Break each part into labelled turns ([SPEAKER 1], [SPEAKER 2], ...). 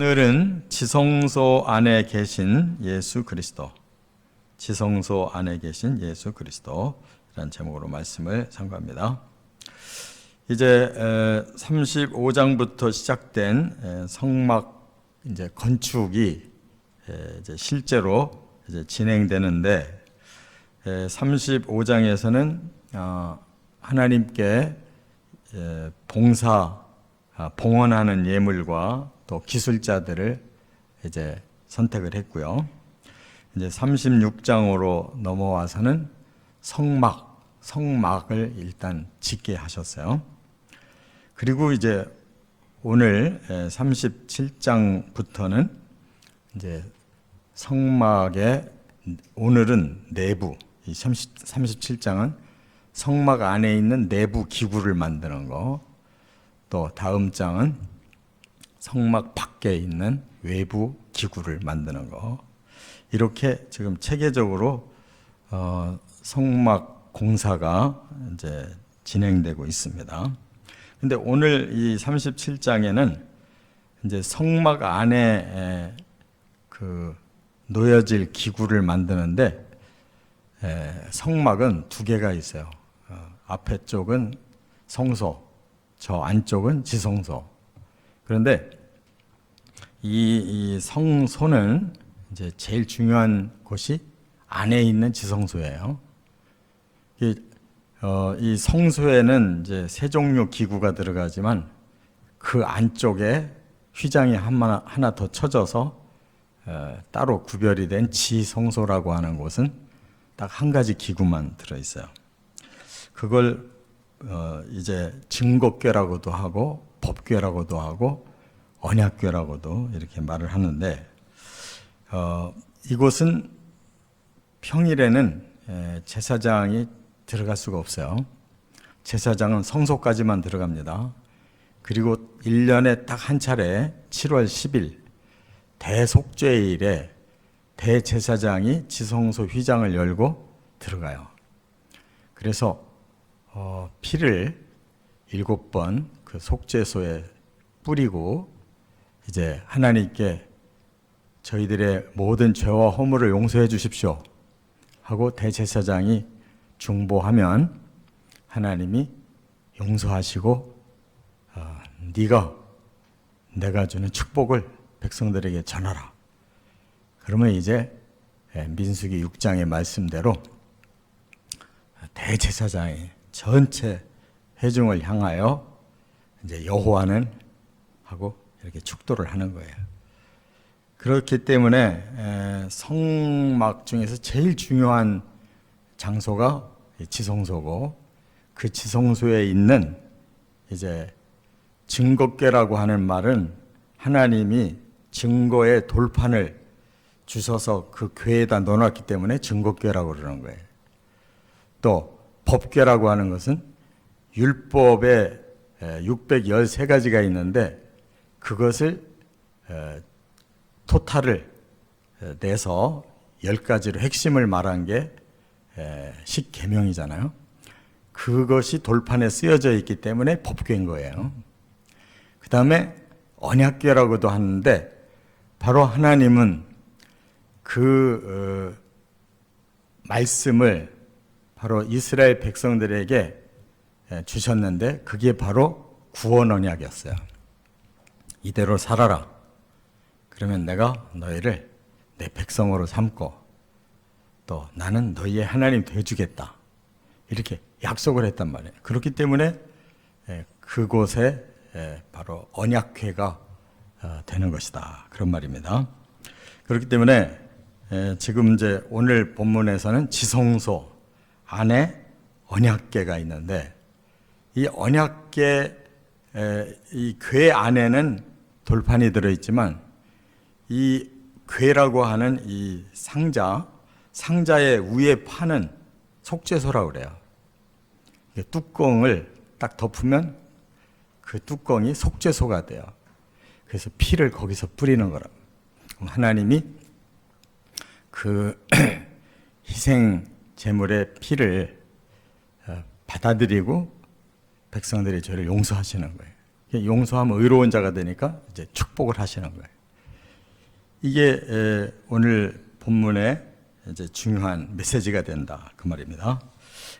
[SPEAKER 1] 오늘은 지성소 안에 계신 예수 그리스도, 지성소 안에 계신 예수 그리스도라는 제목으로 말씀을 상고합니다. 이제 35장부터 시작된 성막 이제 건축이 이제 실제로 이제 진행되는데, 35장에서는 하나님께 봉헌하는 예물과 또 기술자들을 이제 선택을 했고요. 이제 36장으로 넘어와서는 성막을 일단 짓게 하셨어요. 그리고 이제 오늘 37장부터는 이제 성막의, 오늘은 내부, 이 37장은 성막 안에 있는 내부 기구를 만드는 거, 또 다음 장은 성막 밖에 있는 외부 기구를 만드는 거, 이렇게 지금 체계적으로 성막 공사가 이제 진행되고 있습니다. 근데 오늘 이 37장에는 이제 성막 안에 놓여질 기구를 만드는데, 성막은 두 개가 있어요. 앞에 쪽은 성소, 저 안쪽은 지성소. 그런데 이 성소는 이제 제일 중요한 곳이 안에 있는 지성소예요. 이 성소에는 이제 세 종류 기구가 들어가지만 그 안쪽에 휘장이 하나 더 쳐져서 따로 구별이 된 지성소라고 하는 곳은 딱 한 가지 기구만 들어있어요. 그걸 이제 증거궤라고도 하고 법궤라고도 하고 언약궤라고도 이렇게 말을 하는데, 이곳은 평일에는 제사장이 들어갈 수가 없어요. 제사장은 성소까지만 들어갑니다. 그리고 1년에 딱 한 차례 7월 10일 대속죄일에 대제사장이 지성소 휘장을 열고 들어가요. 그래서 피를 7번 그 속죄소에 뿌리고 이제 하나님께 저희들의 모든 죄와 허물을 용서해 주십시오 하고 대제사장이 중보하면 하나님이 용서하시고 네가 내가 주는 축복을 백성들에게 전하라. 그러면 이제 민수기 6장의 말씀대로 대제사장이 전체 회중을 향하여 이제 여호와는 하고 이렇게 축도를 하는 거예요. 그렇기 때문에 성막 중에서 제일 중요한 장소가 지성소고, 그 지성소에 있는 이제 증거궤라고 하는 말은 하나님이 증거의 돌판을 주셔서 그 궤에다 넣어놨기 때문에 증거궤라고 그러는 거예요. 또 법궤라고 하는 것은 율법에 613가지가 있는데 그것을 토탈을 내서 10가지로 핵심을 말한 게 십계명이잖아요. 그것이 돌판에 쓰여져 있기 때문에 법궤인 거예요. 그 다음에 언약궤라고도 하는데, 바로 하나님은 그 말씀을 바로 이스라엘 백성들에게 주셨는데, 그게 바로 구원 언약이었어요. 이대로 살아라. 그러면 내가 너희를 내 백성으로 삼고 또 나는 너희의 하나님 되어주겠다. 이렇게 약속을 했단 말이에요. 그렇기 때문에 그곳에 바로 언약궤가 되는 것이다. 그런 말입니다. 그렇기 때문에 지금 이제 오늘 본문에서는 지성소 안에 언약궤가 있는데, 이 언약궤, 이 궤 안에는 돌판이 들어있지만 이 궤라고 하는 이 상자의 위에 파는 속죄소라고 그래요. 뚜껑을 딱 덮으면 그 뚜껑이 속죄소가 돼요. 그래서 피를 거기서 뿌리는 거라. 하나님이 그 희생 제물의 피를 받아들이고 백성들의 죄를 용서하시는 거예요. 용서하면 의로운 자가 되니까 이제 축복을 하시는 거예요. 이게 오늘 본문의 이제 중요한 메시지가 된다 그 말입니다.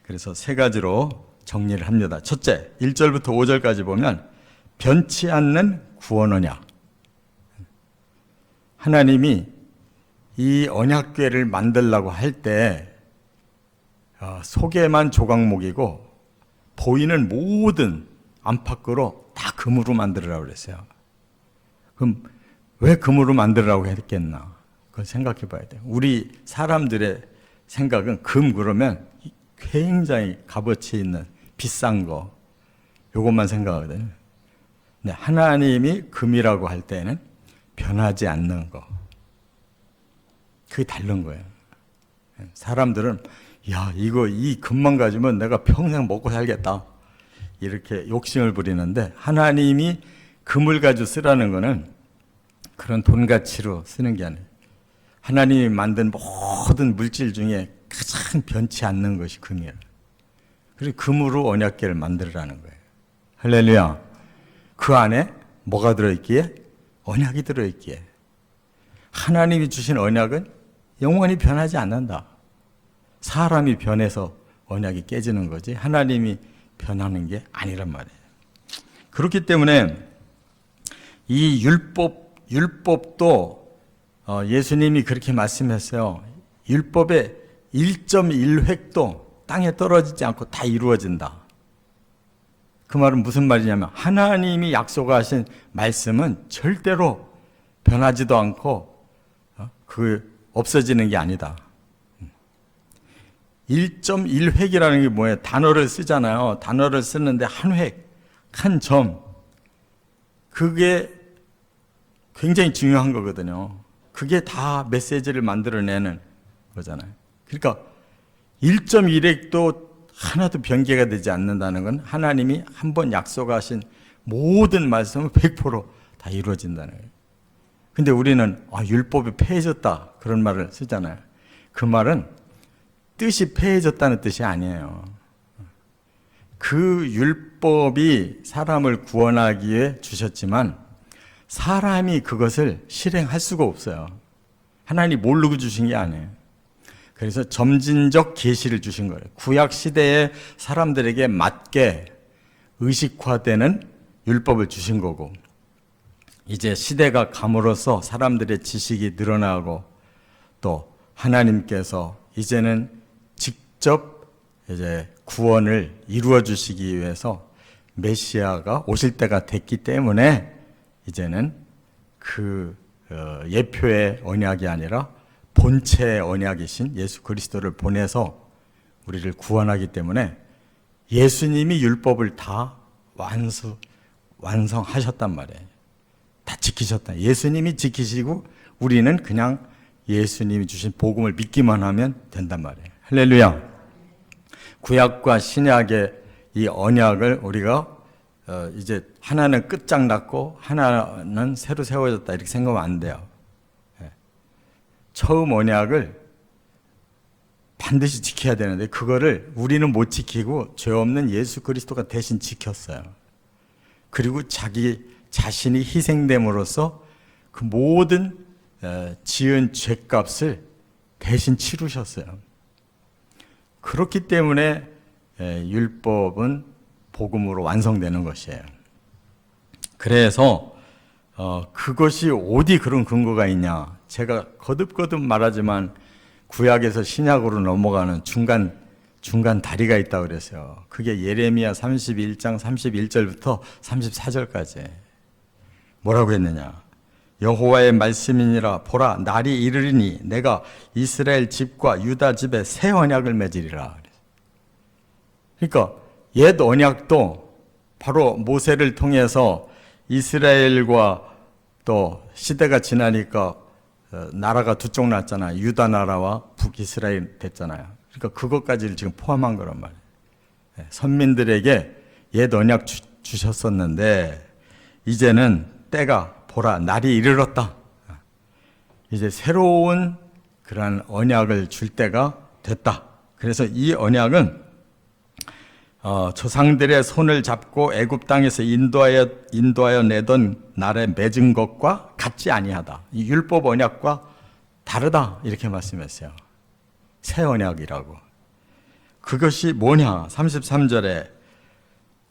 [SPEAKER 1] 그래서 세 가지로 정리를 합니다. 첫째, 1절부터 5절까지 보면 변치 않는 구원 언약. 하나님이 이 언약궤를 만들려고 할 때 속에만 조각목이고 보이는 모든 안팎으로 다 금으로 만들으라고 그랬어요. 그럼 왜 금으로 만들으라고 했겠나? 그걸 생각해 봐야 돼요. 우리 사람들의 생각은 금 그러면 굉장히 값어치 있는 비싼 거, 요것만 생각하거든요. 근데 하나님이 금이라고 할 때는 변하지 않는 거. 그게 다른 거예요. 사람들은 야, 이 금만 가지면 내가 평생 먹고 살겠다. 이렇게 욕심을 부리는데 하나님이 금을 가지고 쓰라는 거는 그런 돈 가치로 쓰는 게 아니에요. 하나님이 만든 모든 물질 중에 가장 변치 않는 것이 금이에요. 그래서 금으로 언약궤를 만들으라는 거예요. 할렐루야. 그 안에 뭐가 들어있기에? 언약이 들어있기에. 하나님이 주신 언약은 영원히 변하지 않는다. 사람이 변해서 언약이 깨지는 거지 하나님이 변하는 게 아니란 말이에요. 그렇기 때문에 이 율법도 예수님이 그렇게 말씀했어요. 율법의 1.1획도 땅에 떨어지지 않고 다 이루어진다. 그 말은 무슨 말이냐면 하나님이 약속하신 말씀은 절대로 변하지도 않고 없어지는 게 아니다. 1.1획이라는 게 뭐예요? 단어를 쓰잖아요. 단어를 쓰는데 한 획, 한 점. 그게 굉장히 중요한 거거든요. 그게 다 메시지를 만들어내는 거잖아요. 그러니까 1.1획도 하나도 변개가 되지 않는다는 건 하나님이 한번 약속하신 모든 말씀은 100%다 이루어진다는 거예요. 근데 우리는 율법이 폐해졌다 그런 말을 쓰잖아요. 그 말은 뜻이 폐해졌다는 뜻이 아니에요. 그 율법이 사람을 구원하기 위해 주셨지만 사람이 그것을 실행할 수가 없어요. 하나님이 모르고 주신 게 아니에요. 그래서 점진적 계시를 주신 거예요. 구약 시대의 사람들에게 맞게 의식화되는 율법을 주신 거고, 이제 시대가 감으로써 사람들의 지식이 늘어나고 또 하나님께서 이제는 직접 이제 구원을 이루어 주시기 위해서 메시아가 오실 때가 됐기 때문에 이제는 그 예표의 언약이 아니라 본체의 언약이신 예수 그리스도를 보내서 우리를 구원하기 때문에 예수님이 율법을 다 완성하셨단 말이에요. 다 지키셨다. 예수님이 지키시고 우리는 그냥 예수님이 주신 복음을 믿기만 하면 된단 말이에요. 할렐루야. 구약과 신약의 이 언약을 우리가 이제 하나는 끝장났고 하나는 새로 세워졌다 이렇게 생각하면 안 돼요. 처음 언약을 반드시 지켜야 되는데 그거를 우리는 못 지키고 죄 없는 예수 그리스도가 대신 지켰어요. 그리고 자기 자신이 희생됨으로써 그 모든 지은 죄값을 대신 치르셨어요. 그렇기 때문에 율법은 복음으로 완성되는 것이에요. 그래서 그것이 어디 그런 근거가 있냐? 제가 거듭거듭 말하지만 구약에서 신약으로 넘어가는 중간 다리가 있다고 그랬어요. 그게 예레미야 31장 31절부터 34절까지. 뭐라고 했느냐? 여호와의 말씀이니라. 보라, 날이 이르리니 내가 이스라엘 집과 유다 집에 새 언약을 맺으리라. 그러니까 옛 언약도 바로 모세를 통해서 이스라엘과 또 시대가 지나니까 나라가 두 쪽 났잖아요. 유다 나라와 북이스라엘 됐잖아요. 그러니까 그것까지를 지금 포함한 거란 말이에요. 선민들에게 옛 언약 주셨었는데 이제는 때가 보라 날이 이르렀다. 이제 새로운 그러한 언약을 줄 때가 됐다. 그래서 이 언약은 조상들의 손을 잡고 애굽 땅에서 인도하여 내던 날에 맺은 것과 같지 아니하다. 이 율법 언약과 다르다 이렇게 말씀했어요. 새 언약이라고. 그것이 뭐냐? 33절에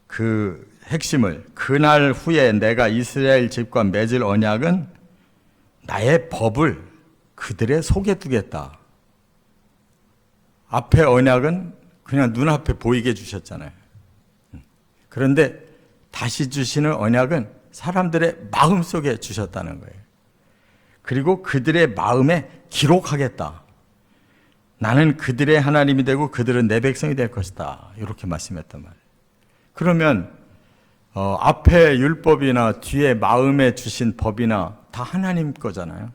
[SPEAKER 1] 그 핵심을, 그날 후에 내가 이스라엘 집과 맺을 언약은 나의 법을 그들의 속에 두겠다. 앞에 언약은 그냥 눈앞에 보이게 주셨잖아요. 그런데 다시 주시는 언약은 사람들의 마음속에 주셨다는 거예요. 그리고 그들의 마음에 기록하겠다. 나는 그들의 하나님이 되고 그들은 내 백성이 될 것이다. 이렇게 말씀했단 말이에요. 그러면 앞에 율법이나 뒤에 마음에 주신 법이나 다 하나님 거잖아요.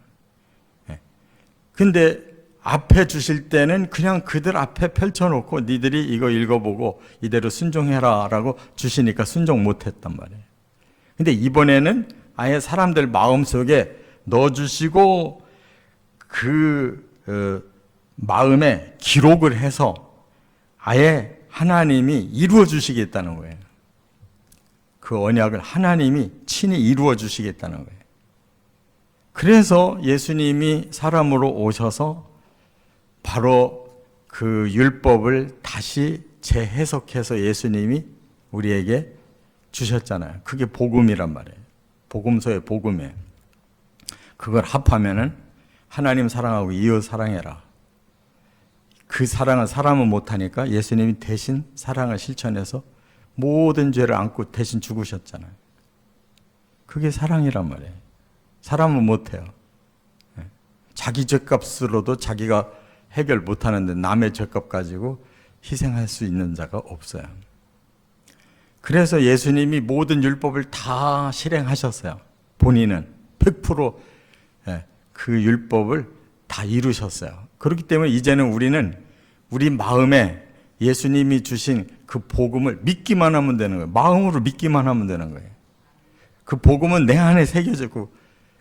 [SPEAKER 1] 근데 앞에 주실 때는 그냥 그들 앞에 펼쳐놓고 니들이 이거 읽어보고 이대로 순종해라 라고 주시니까 순종 못했단 말이에요. 근데 이번에는 아예 사람들 마음속에 넣어주시고 그 마음에 기록을 해서 아예 하나님이 이루어 주시겠다는 거예요. 그 언약을 하나님이 친히 이루어 주시겠다는 거예요. 그래서 예수님이 사람으로 오셔서 바로 그 율법을 다시 재해석해서 예수님이 우리에게 주셨잖아요. 그게 복음이란 말이에요. 복음서의 복음이에요. 그걸 합하면은 하나님 사랑하고 이웃 사랑해라. 그 사랑을 사람은 못하니까 예수님이 대신 사랑을 실천해서 모든 죄를 안고 대신 죽으셨잖아요. 그게 사랑이란 말이에요. 사람은 못해요. 자기 죄값으로도 자기가 해결 못하는데 남의 죄값 가지고 희생할 수 있는 자가 없어요. 그래서 예수님이 모든 율법을 다 실행하셨어요. 본인은 100% 그 율법을 다 이루셨어요. 그렇기 때문에 이제는 우리는 우리 마음에 예수님이 주신 그 복음을 믿기만 하면 되는 거예요. 마음으로 믿기만 하면 되는 거예요. 그 복음은 내 안에 새겨지고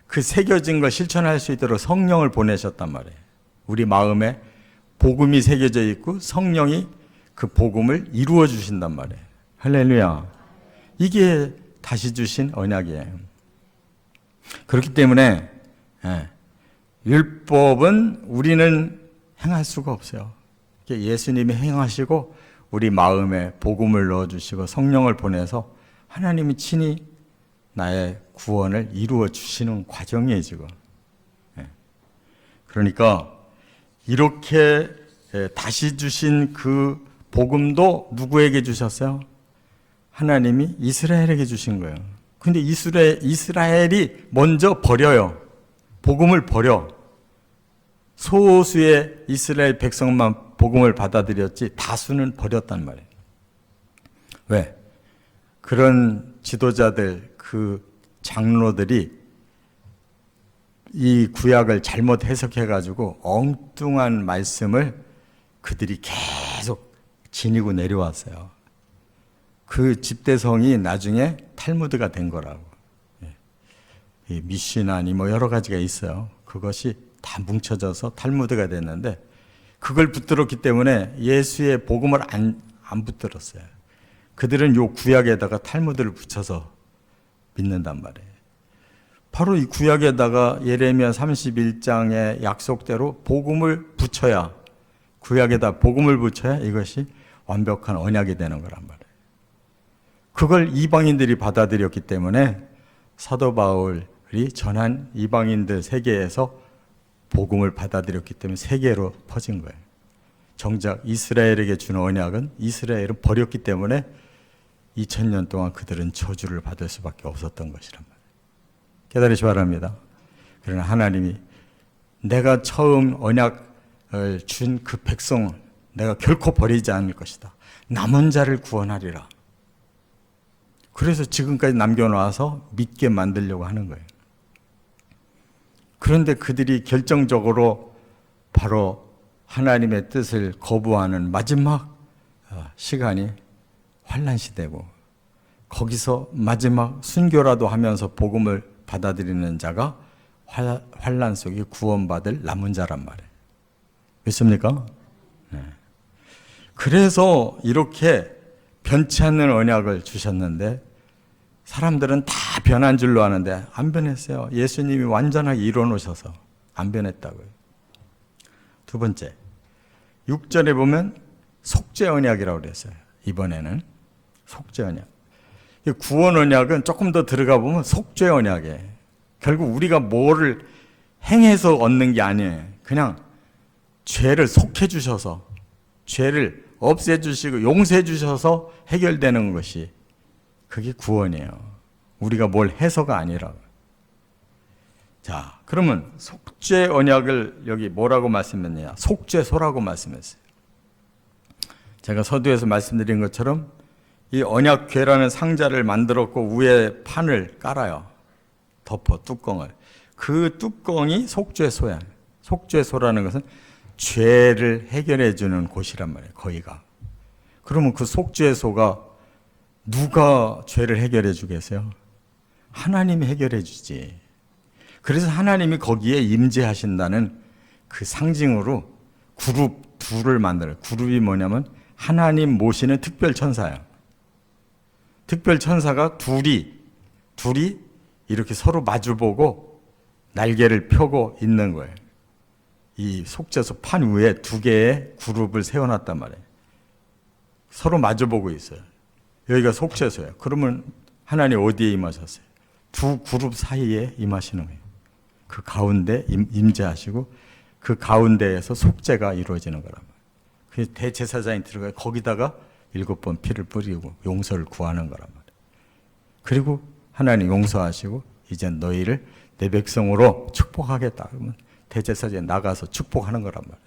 [SPEAKER 1] 그 새겨진 걸 실천할 수 있도록 성령을 보내셨단 말이에요. 우리 마음에 복음이 새겨져 있고 성령이 그 복음을 이루어 주신단 말이에요. 할렐루야. 이게 다시 주신 언약이에요. 그렇기 때문에 율법은 우리는 행할 수가 없어요. 예수님이 행하시고 우리 마음에 복음을 넣어주시고 성령을 보내서 하나님이 친히 나의 구원을 이루어 주시는 과정이에요, 지금. 그러니까 이렇게 다시 주신 그 복음도 누구에게 주셨어요? 하나님이 이스라엘에게 주신 거예요. 근데 이스라엘이 먼저 버려요. 복음을 버려. 소수의 이스라엘 백성만 복음을 받아들였지 다수는 버렸단 말이에요. 왜? 그런 지도자들, 그 장로들이 이 구약을 잘못 해석해가지고 엉뚱한 말씀을 그들이 계속 지니고 내려왔어요. 그 집대성이 나중에 탈무드가 된 거라고. 이 미시나니 뭐 여러 가지가 있어요. 그것이 다 뭉쳐져서 탈무드가 됐는데 그걸 붙들었기 때문에 예수의 복음을 안 붙들었어요. 그들은 요 구약에다가 탈무드를 붙여서 믿는단 말이에요. 바로 이 구약에다가 예레미야 31장의 약속대로 복음을 붙여야, 구약에다 복음을 붙여야 이것이 완벽한 언약이 되는 거란 말이에요. 그걸 이방인들이 받아들였기 때문에 사도 바울이 전한 이방인들 세계에서 복음을 받아들였기 때문에 세계로 퍼진 거예요. 정작 이스라엘에게 준 언약은 이스라엘은 버렸기 때문에 2000년 동안 그들은 저주를 받을 수밖에 없었던 것이란 말이에요. 깨달으시 바랍니다. 그러나 하나님이 내가 처음 언약을 준 그 백성은 내가 결코 버리지 않을 것이다. 남은 자를 구원하리라. 그래서 지금까지 남겨놔서 믿게 만들려고 하는 거예요. 그런데 그들이 결정적으로 바로 하나님의 뜻을 거부하는 마지막 시간이 환난 시대고, 거기서 마지막 순교라도 하면서 복음을 받아들이는 자가 환난 속에 구원받을 남은 자란 말이에요. 믿습니까? 네. 그래서 이렇게 변치 않는 언약을 주셨는데 사람들은 다 변한 줄로 아는데 안 변했어요. 예수님이 완전하게 이뤄놓으셔서 안 변했다고요. 두 번째, 6절에 보면 속죄 언약이라고 그랬어요. 이번에는 속죄 언약. 구원 언약은 조금 더 들어가 보면 속죄 언약이에요. 결국 우리가 뭐를 행해서 얻는 게 아니에요. 그냥 죄를 속해 주셔서, 죄를 없애 주시고 용서해 주셔서 해결되는 것이, 그게 구원이에요. 우리가 뭘 해서가 아니라고. 자, 그러면 속죄 언약을 여기 뭐라고 말씀했냐? 속죄소라고 말씀했어요. 제가 서두에서 말씀드린 것처럼 이 언약궤라는 상자를 만들었고 위에 판을 깔아요. 덮어, 뚜껑을. 그 뚜껑이 속죄소야. 속죄소라는 것은 죄를 해결해 주는 곳이란 말이에요. 거기가. 그러면 그 속죄소가 누가 죄를 해결해 주겠어요? 하나님이 해결해 주지. 그래서 하나님이 거기에 임재하신다는 그 상징으로 그룹 둘을 만들어요. 그룹이 뭐냐면 하나님 모시는 특별천사예요. 특별천사가 둘이 이렇게 서로 마주보고 날개를 펴고 있는 거예요. 이 속죄소 판 위에 두 개의 그룹을 세워놨단 말이에요. 서로 마주보고 있어요. 여기가 속죄소예요. 그러면 하나님 어디에 임하셨어요? 두 그룹 사이에 임하시는 거예요. 그 가운데 임재하시고 그 가운데에서 속죄가 이루어지는 거란 말이에요. 그래서 대제사장이 들어가요. 거기다가 7번 피를 뿌리고 용서를 구하는 거란 말이에요. 그리고 하나님 용서하시고 이제 너희를 내 백성으로 축복하겠다. 그러면 대제사장이 나가서 축복하는 거란 말이에요.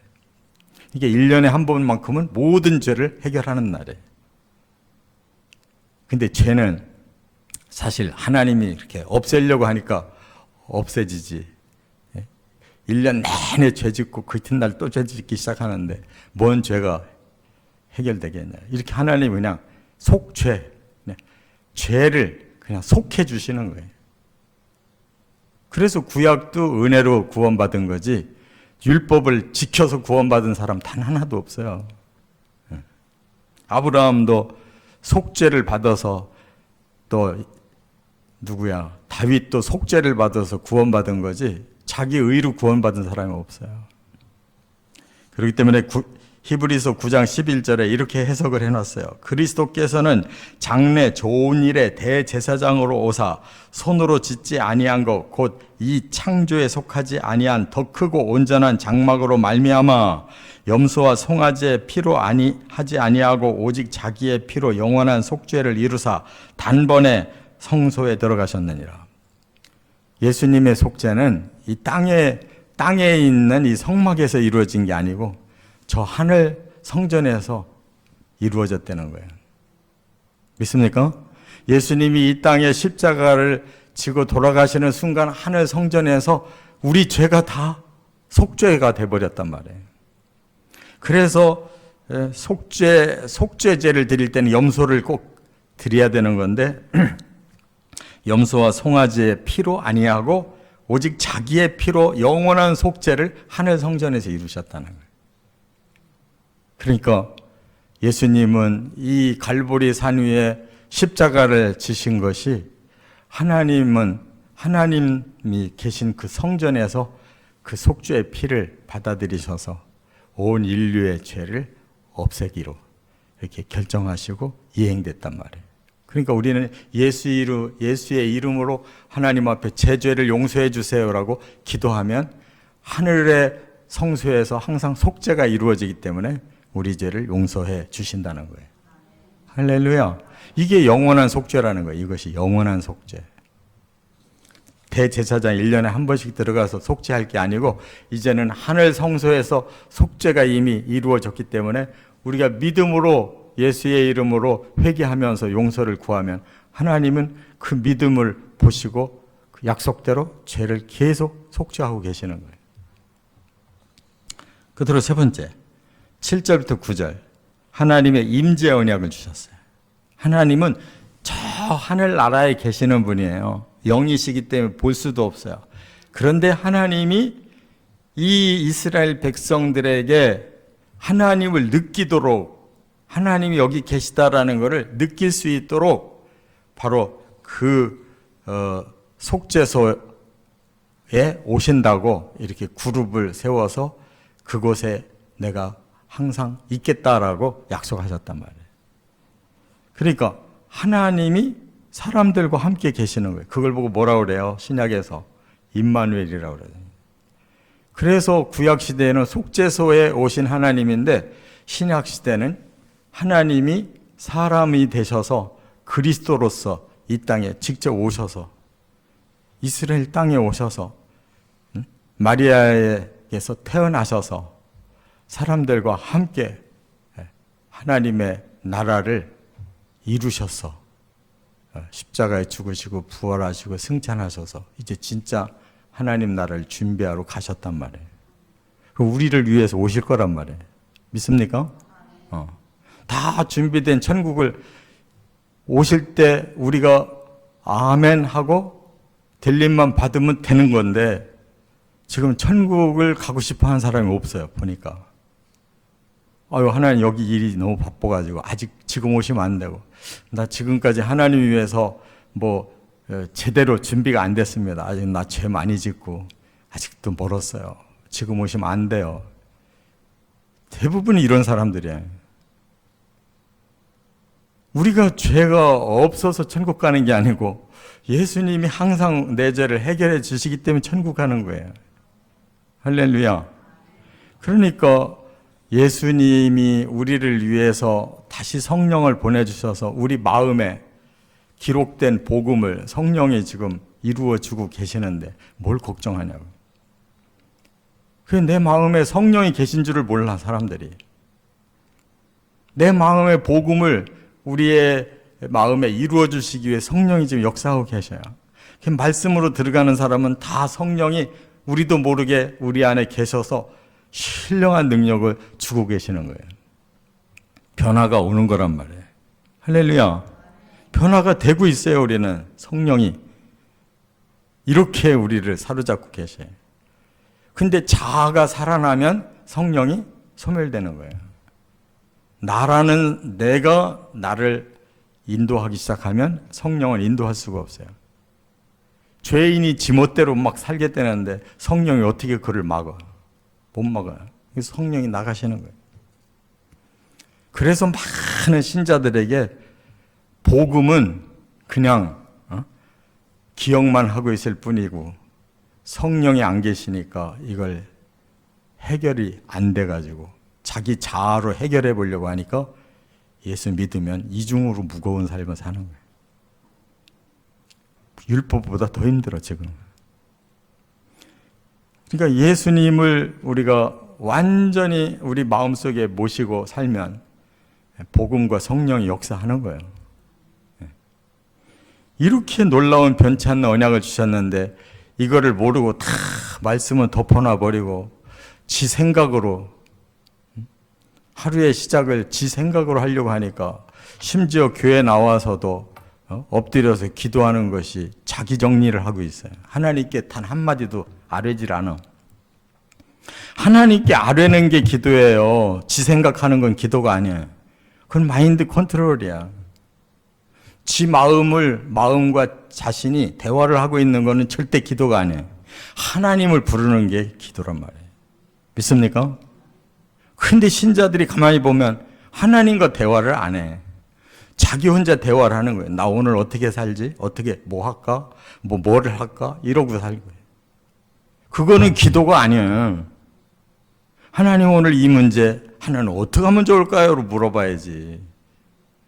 [SPEAKER 1] 이게 1년에 한 번만큼은 모든 죄를 해결하는 날이에요. 근데 죄는 사실 하나님이 이렇게 없애려고 하니까 없애지지. 1년 내내 죄 짓고 그 이튿날 또 죄 짓기 시작하는데 뭔 죄가 해결되겠냐. 이렇게 하나님이 그냥 속죄, 죄를 그냥 속해 주시는 거예요. 그래서 구약도 은혜로 구원받은 거지 율법을 지켜서 구원받은 사람 단 하나도 없어요. 아브라함도 속죄를 받아서, 또 누구야? 다윗도 속죄를 받아서 구원받은 거지 자기 의로 구원받은 사람이 없어요. 그렇기 때문에 히브리서 9장 11절에 이렇게 해석을 해놨어요. 그리스도께서는 장래 좋은 일에 대제사장으로 오사 손으로 짓지 아니한 것 곧 이 창조에 속하지 아니한 더 크고 온전한 장막으로 말미암아 염소와 송아지의 피로 하지 아니하고 오직 자기의 피로 영원한 속죄를 이루사 단번에 성소에 들어가셨느니라. 예수님의 속죄는 이 땅에 있는 이 성막에서 이루어진 게 아니고 저 하늘 성전에서 이루어졌다는 거예요. 믿습니까? 예수님이 이 땅에 십자가를 지고 돌아가시는 순간 하늘 성전에서 우리 죄가 다 속죄가 돼버렸단 말이에요. 그래서 속죄제를 드릴 때는 염소를 꼭 드려야 되는 건데 염소와 송아지의 피로 아니하고 오직 자기의 피로 영원한 속죄를 하늘 성전에서 이루셨다는 거예요. 그러니까 예수님은 이 갈보리 산 위에 십자가를 지신 것이 하나님이 계신 그 성전에서 그 속죄의 피를 받아들이셔서 온 인류의 죄를 없애기로 이렇게 결정하시고 이행됐단 말이에요. 그러니까 우리는 예수의 이름으로 하나님 앞에 제 죄를 용서해 주세요라고 기도하면 하늘의 성소에서 항상 속죄가 이루어지기 때문에 우리 죄를 용서해 주신다는 거예요. 할렐루야. 이게 영원한 속죄라는 거예요. 이것이 영원한 속죄. 대제사장 1년에 한 번씩 들어가서 속죄할 게 아니고 이제는 하늘 성소에서 속죄가 이미 이루어졌기 때문에 우리가 믿음으로 예수의 이름으로 회개하면서 용서를 구하면 하나님은 그 믿음을 보시고 그 약속대로 죄를 계속 속죄하고 계시는 거예요. 그대로 세 번째 7절부터 9절 하나님의 임재 언약을 주셨어요. 하나님은 저 하늘나라에 계시는 분이에요. 영이시기 때문에 볼 수도 없어요. 그런데 하나님이 이 이스라엘 백성들에게 하나님을 느끼도록 하나님이 여기 계시다라는 것을 느낄 수 있도록 바로 그 속죄소에 오신다고 이렇게 그룹을 세워서 그곳에 내가 항상 있겠다라고 약속하셨단 말이에요. 그러니까 하나님이 사람들과 함께 계시는 거예요. 그걸 보고 뭐라고 그래요? 신약에서 임마누엘이라고 그래요. 그래서 구약시대에는 속죄소에 오신 하나님인데 신약시대는 하나님이 사람이 되셔서 그리스도로서 이 땅에 직접 오셔서 이스라엘 땅에 오셔서 마리아에게서 태어나셔서 사람들과 함께 하나님의 나라를 이루셔서 십자가에 죽으시고 부활하시고 승천하셔서 이제 진짜 하나님 나라를 준비하러 가셨단 말이에요. 우리를 위해서 오실 거란 말이에요. 믿습니까? 다 준비된 천국을 오실 때 우리가 아멘 하고 들림만 받으면 되는 건데 지금 천국을 가고 싶어 하는 사람이 없어요. 보니까. 아유, 하나님 여기 일이 너무 바빠가지고 아직 지금 오시면 안 되고 나 지금까지 하나님 위해서 제대로 준비가 안 됐습니다. 아직 나 죄 많이 짓고 아직도 멀었어요. 지금 오시면 안 돼요. 대부분이 이런 사람들이에요. 우리가 죄가 없어서 천국 가는 게 아니고 예수님이 항상 내 죄를 해결해 주시기 때문에 천국 가는 거예요. 할렐루야. 그러니까 예수님이 우리를 위해서 다시 성령을 보내주셔서 우리 마음에 기록된 복음을 성령이 지금 이루어주고 계시는데 뭘 걱정하냐고. 그게 내 마음에 성령이 계신 줄을 몰라, 사람들이. 내 마음의 복음을 우리의 마음에 이루어주시기 위해 성령이 지금 역사하고 계셔요. 그 말씀으로 들어가는 사람은 다 성령이 우리도 모르게 우리 안에 계셔서 신령한 능력을 주고 계시는 거예요. 변화가 오는 거란 말이에요. 할렐루야. 변화가 되고 있어요. 우리는 성령이 이렇게 우리를 사로잡고 계셔요. 근데 자아가 살아나면 성령이 소멸되는 거예요. 나라는 내가 나를 인도하기 시작하면 성령을 인도할 수가 없어요. 죄인이 지멋대로 막 살겠다는데 성령이 어떻게 그를 막아? 못 막아요. 그래서 성령이 나가시는 거예요. 그래서 많은 신자들에게 복음은 그냥 기억만 하고 있을 뿐이고 성령이 안 계시니까 이걸 해결이 안 돼가지고 자기 자아로 해결해 보려고 하니까 예수 믿으면 이중으로 무거운 삶을 사는 거예요. 율법보다 더 힘들어 지금. 그러니까 예수님을 우리가 완전히 우리 마음속에 모시고 살면 복음과 성령이 역사하는 거예요. 이렇게 놀라운 변치 않는 언약을 주셨는데 이거를 모르고 다 말씀은 덮어놔 버리고 지 생각으로 하루의 시작을 지 생각으로 하려고 하니까 심지어 교회 나와서도 엎드려서 기도하는 것이 자기 정리를 하고 있어요. 하나님께 단 한마디도 아뢰질 않아. 하나님께 아뢰는 게 기도예요. 지 생각하는 건 기도가 아니에요. 그건 마인드 컨트롤이야. 지 마음과 자신이 대화를 하고 있는 거는 절대 기도가 아니에요. 하나님을 부르는 게 기도란 말이에요. 믿습니까? 근데 신자들이 가만히 보면 하나님과 대화를 안 해. 자기 혼자 대화를 하는 거예요. 나 오늘 어떻게 살지? 어떻게 뭐 할까? 뭐를 할까? 이러고 살고. 그거는 기도가 아니에요. 하나님 오늘 이 문제 하나님 어떻게 하면 좋을까요? 로 물어봐야지.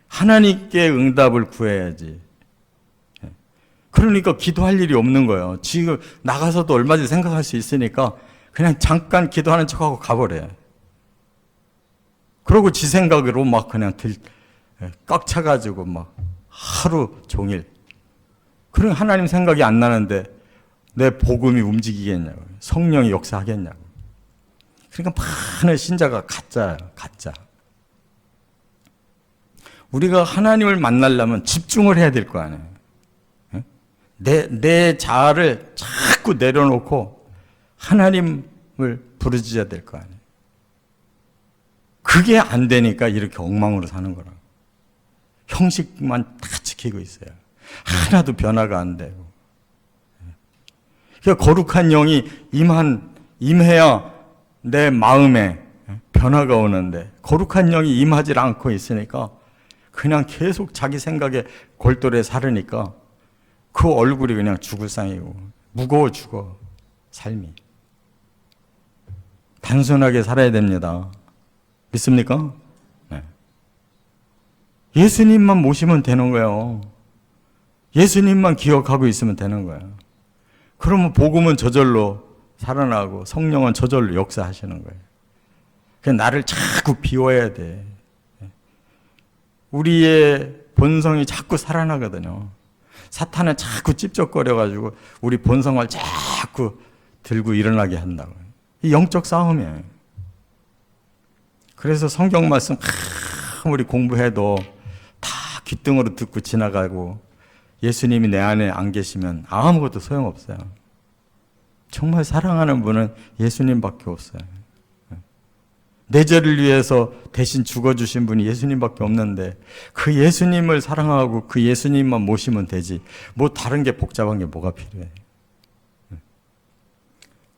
[SPEAKER 1] 하나님께 응답을 구해야지. 그러니까 기도할 일이 없는 거예요. 지금 나가서도 얼마든지 생각할 수 있으니까 그냥 잠깐 기도하는 척하고 가버려요. 그러고 지 생각으로 막 그냥 꽉 차가지고 막 하루 종일. 그럼 하나님 생각이 안 나는데 내 복음이 움직이겠냐고. 성령이 역사하겠냐고. 그러니까 많은 신자가 가짜예요. 가짜. 우리가 하나님을 만나려면 집중을 해야 될 거 아니에요. 내 자아를 자꾸 내려놓고 하나님을 부르짖어야 될 거 아니에요. 그게 안 되니까 이렇게 엉망으로 사는 거라. 형식만 다 지키고 있어요. 하나도 변화가 안 되고. 그러니까 거룩한 영이 임해야 내 마음에 변화가 오는데, 거룩한 영이 임하지 않고 있으니까 그냥 계속 자기 생각에 골똘해 살으니까 그 얼굴이 그냥 죽을 상이고 무거워 죽어, 삶이. 단순하게 살아야 됩니다. 믿습니까? 네. 예수님만 모시면 되는 거예요. 예수님만 기억하고 있으면 되는 거예요. 그러면 복음은 저절로 살아나고 성령은 저절로 역사하시는 거예요. 그냥 나를 자꾸 비워야 돼. 우리의 본성이 자꾸 살아나거든요. 사탄은 자꾸 찝쩍거려가지고 우리 본성을 자꾸 들고 일어나게 한다고요. 이 영적 싸움이에요. 그래서 성경 말씀 아무리 공부해도 다 귓등으로 듣고 지나가고 예수님이 내 안에 안 계시면 아무것도 소용없어요. 정말 사랑하는 분은 예수님밖에 없어요. 내 죄를 위해서 대신 죽어주신 분이 예수님밖에 없는데 그 예수님을 사랑하고 그 예수님만 모시면 되지 뭐 다른 게 복잡한 게 뭐가 필요해.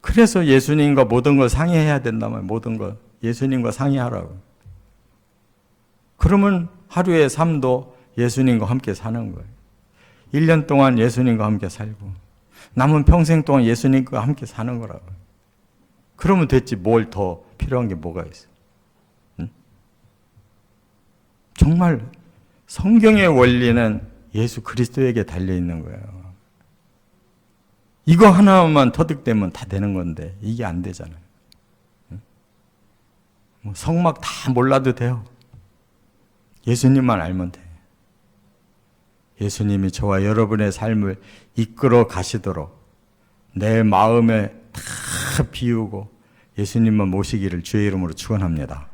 [SPEAKER 1] 그래서 예수님과 모든 걸 상의해야 된다면 모든 걸 예수님과 상의하라고. 그러면 하루의 삶도 예수님과 함께 사는 거예요. 1년 동안 예수님과 함께 살고 남은 평생 동안 예수님과 함께 사는 거라고. 그러면 됐지 뭘 더 필요한 게 뭐가 있어. 응? 정말 성경의 원리는 예수 그리스도에게 달려있는 거예요. 이거 하나만 터득되면 다 되는 건데 이게 안 되잖아요. 응? 뭐 성막 다 몰라도 돼요. 예수님만 알면 돼. 예수님이 저와 여러분의 삶을 이끌어 가시도록 내 마음에 다 비우고 예수님만 모시기를 주의 이름으로 축원합니다.